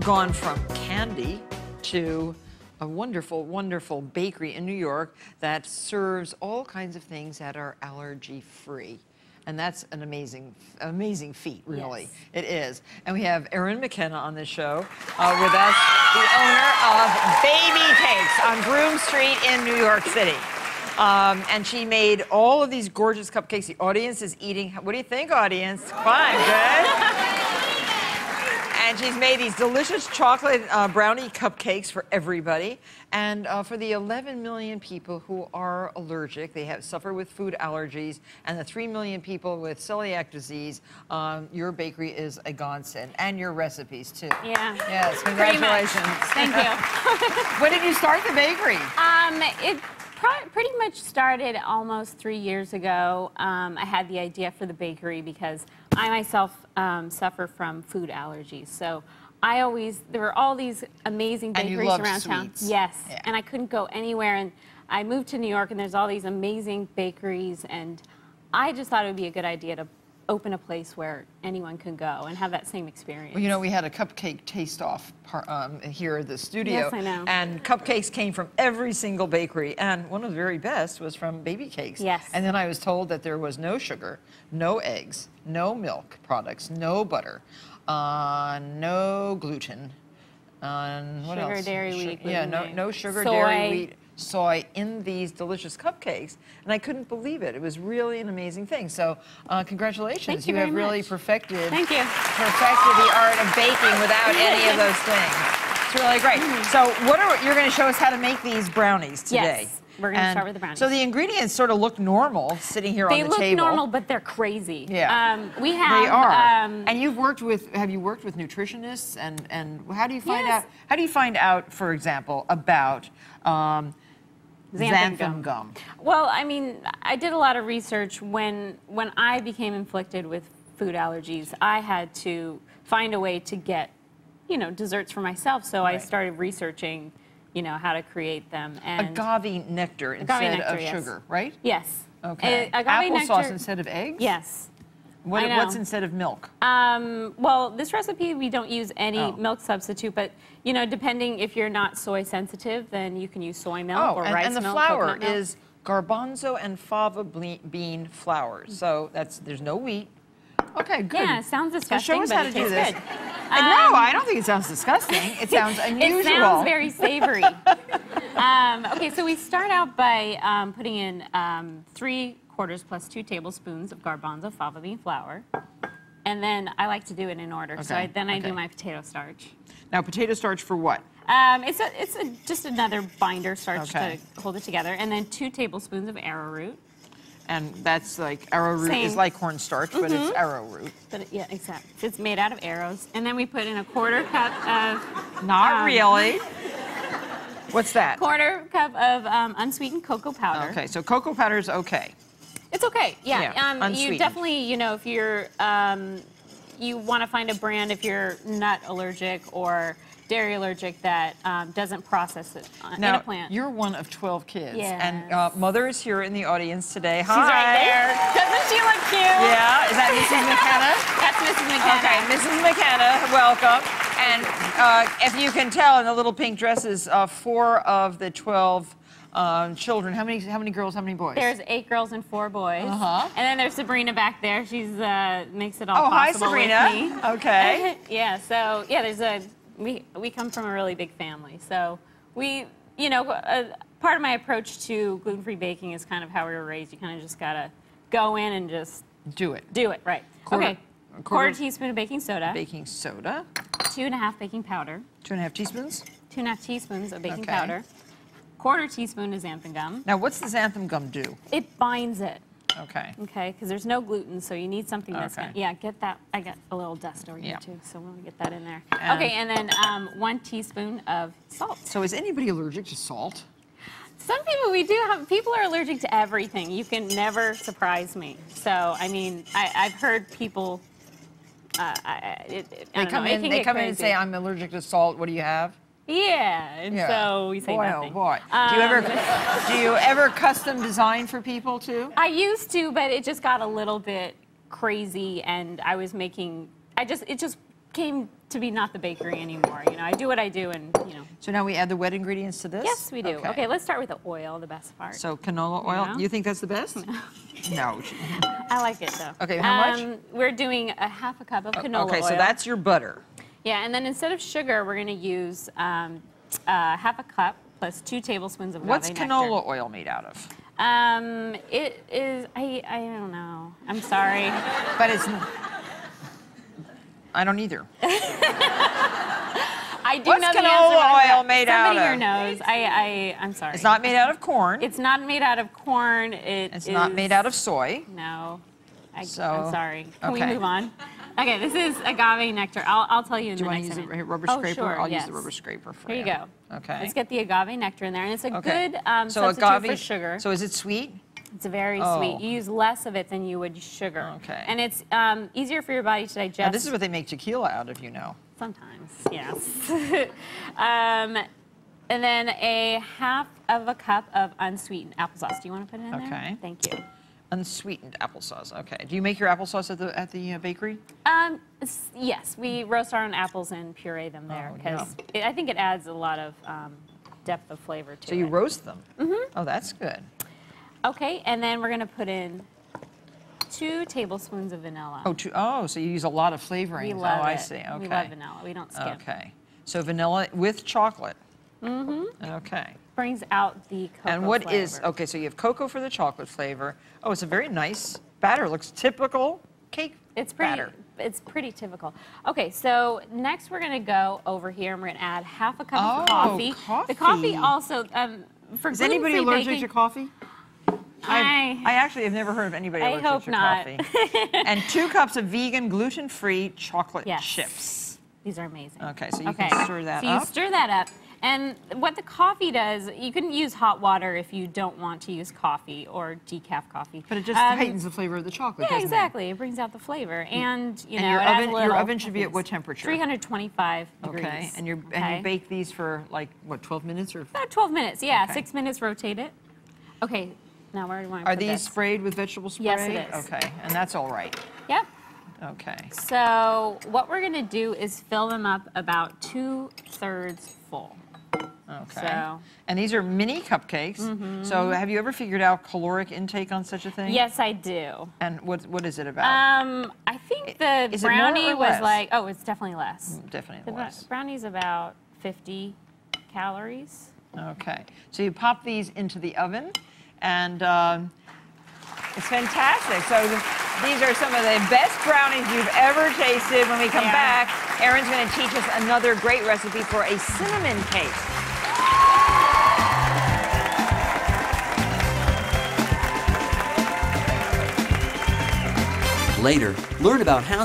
gone from candy to a wonderful, wonderful bakery in New York that serves all kinds of things that are allergy-free. And that's an amazing, amazing feat, really. Yes. It is. And we have Erin McKenna on this show with us, the owner of BabyCakes on Broome Street in New York City. And she made all of these gorgeous cupcakes. The audience is eating. What do you think, audience? Fine, good? And she's made these delicious chocolate brownie cupcakes for everybody. And for the 11 million people who are allergic, they suffer with food allergies, and the 3 million people with celiac disease, your bakery is a godsend. And your recipes, too. Yeah. Yes, congratulations. Thank you. When did you start the bakery? It pretty much started almost 3 years ago. I had the idea for the bakery because I myself suffer from food allergies. So there were all these amazing bakeries around town. Yes, yeah. And I couldn't go anywhere. And I moved to New York, and there's all these amazing bakeries. And I just thought it would be a good idea to open a place where anyone can go and have that same experience. Well, you know, we had a cupcake taste-off here at the studio. Yes, I know. And cupcakes came from every single bakery, and one of the very best was from BabyCakes. Yes. And then I was told that there was no sugar, no eggs, no milk products, no butter, no gluten, what else? Sugar, dairy, wheat, gluten, yeah, no sugar, soy. dairy, wheat, soy in these delicious cupcakes, and I couldn't believe it. It was really an amazing thing. So, congratulations! Thank you have very really much. perfected the Thank you. art of baking without any of those things. It's really great. So, you're going to show us how to make these brownies today? Yes. We're going to start with the brownies. So the ingredients sort of look normal sitting here on the table. They look normal, but they're crazy. Yeah. We have. They are. And you've worked with, have you worked with nutritionists? And how do you find out? How do you find out, for example, about xanthan gum? Well, I mean, I did a lot of research when I became inflicted with food allergies. I had to find a way to get, desserts for myself. So I started researching, how to create them. And agave nectar instead of sugar, right? Yes. Okay. Applesauce instead of eggs? Yes. What's instead of milk? Well, this recipe, we don't use any milk substitute, but, depending if you're not soy sensitive, then you can use soy milk or rice milk. And the flour is garbanzo and fava bean flour. So there's no wheat. Okay, good. Yeah, it sounds disgusting, so show us how to do this. Good. No, I don't think it sounds disgusting. It sounds unusual. It sounds very savory. Okay, so we start out by putting in 3/4 plus 2 tablespoons of garbanzo fava bean flour. And then I like to do it in order. So then I do my potato starch. Now, potato starch for what? It's just another binder starch to hold it together. And then 2 tablespoons of arrowroot. And that's like arrowroot is like cornstarch, but it's arrowroot. But yeah, exactly. It's made out of arrows. And then we put in a 1/4 cup of... Not really. What's that? 1/4 cup of unsweetened cocoa powder. Okay, so cocoa powder is okay. It's okay, yeah. You definitely, if you're, you want to find a brand if you're nut allergic or dairy allergic that doesn't process it in a plant. You're one of 12 kids. Yes. And Mother is here in the audience today. Hi. She's right there. Doesn't she look cute? Yeah. Is that Mrs. McKenna? That's Mrs. McKenna. Okay, Mrs. McKenna, welcome. And if you can tell in the little pink dresses, 4 of the 12 children. How many girls, how many boys? There's 8 girls and 4 boys. And then there's Sabrina back there. She's makes it all possible hi, Sabrina. with me. Okay. Yeah, so, there's we come from a really big family. So we, part of my approach to gluten-free baking is kind of how we were raised. You kind of just got to go in and just do it. Do it, right. Okay. 1/4 teaspoon of baking soda. Baking soda. 2½ baking powder. 2½ teaspoons? 2½ teaspoons of baking powder. 1/4 teaspoon of xanthan gum. Now, what's the xanthan gum do? It binds it. Okay. Okay, because there's no gluten, so you need something that's gonna, get that. I got a little dust over here too, so we'll get that in there. Okay, and then 1 teaspoon of salt. So is anybody allergic to salt? Some people, people are allergic to everything. You can never surprise me. So, I mean, I've heard people, They come in and say, I'm allergic to salt, what do you have? Yeah, and so we say nothing. Oh boy. Do you ever custom design for people too? I used to, but it just got a little bit crazy, and I was making, it just came to be not the bakery anymore. You know, I do what I do, and you know. So now we add the wet ingredients to this? Yes, we do. Okay, let's start with the oil, the best part. So canola oil. Yeah. You think that's the best? No. I like it though. Okay, how much? We're doing a half a cup of canola oil. Okay, so that's your butter. Yeah, and then instead of sugar, we're going to use half a cup plus 2 tablespoons of agave What's nectar. canola oil made out of? It is, I don't know. I'm sorry. But it's, I don't either. I do What's know the canola answer. oil made out Somebody of? here knows. I'm sorry. It's not made out of corn. It's not made out of corn. It's not made out of soy. No. I'm So, sorry. Can we okay. move on? Okay, this is agave nectar. I'll tell you in Do the you want next to use minute. a rubber Oh, scraper? sure, I'll use yes. the rubber scraper for Here you go. Okay. Let's get the agave nectar in there, and it's a good So substitute for agave, sugar. so is it sweet? It's very Oh. sweet. You use less of it than you would sugar. Okay. And it's easier for your body to digest. Now, this is what they make tequila out of, you know. Sometimes, yes. And then a half of a cup of unsweetened applesauce. Do you want to put it in there? Okay. Thank you. Unsweetened applesauce. Okay. Do you make your applesauce at the bakery? Yes, we roast our own apples and puree them there Oh, because I think it adds a lot of depth of flavor to it. So you roast them? Mm-hmm. Oh, that's good. Okay, and then we're going to put in 2 tablespoons of vanilla. Oh, so you use a lot of flavoring. We love oh, I it. see. Okay. We love vanilla. We don't skip. Okay. So vanilla with chocolate. Mm-hmm. Okay. Brings out the cocoa And what flavor. is, okay, so you have cocoa for the chocolate flavor. Oh, it's a very nice batter. It looks typical cake It's pretty, batter. It's pretty typical. Okay, so next we're going to go over here and we're going to add half a cup of coffee. Coffee. The coffee also, for Is anybody gluten-free allergic baking, to coffee? I actually have never heard of anybody I allergic hope to not. coffee. And 2 cups of vegan, gluten-free chocolate Yes. chips. These are amazing. Okay, so you can stir that so up. you stir that up. And what the coffee does, you can use hot water if you don't want to use coffee or decaf coffee. But it just heightens the flavor of the chocolate, Yeah, doesn't exactly. It brings out the flavor. And, you know, your it adds oven- a little, your oven should be at what temperature? 325 degrees. Okay, and you bake these for like, what, 12 minutes? Or About 12 minutes, yeah. Okay. 6 minutes, rotate it. Okay, now where do you want to Are put these this? sprayed with vegetable spray? Yes, it is. Okay, and that's all right. Yep. Okay. So what we're going to do is fill them up about 2/3 full. Okay. So- And these are mini cupcakes. So have you ever figured out caloric intake on such a thing? Yes, I do. And what is it about? I think the Is it more brownie or was less? like, oh, it's definitely less. Definitely The less. brownie's about 50 calories. Okay. So you pop these into the oven, and it's fantastic. So these are some of the best brownies you've ever tasted. When we come Yeah. back, Erin's going to teach us another great recipe for a cinnamon cake. Later, learn about how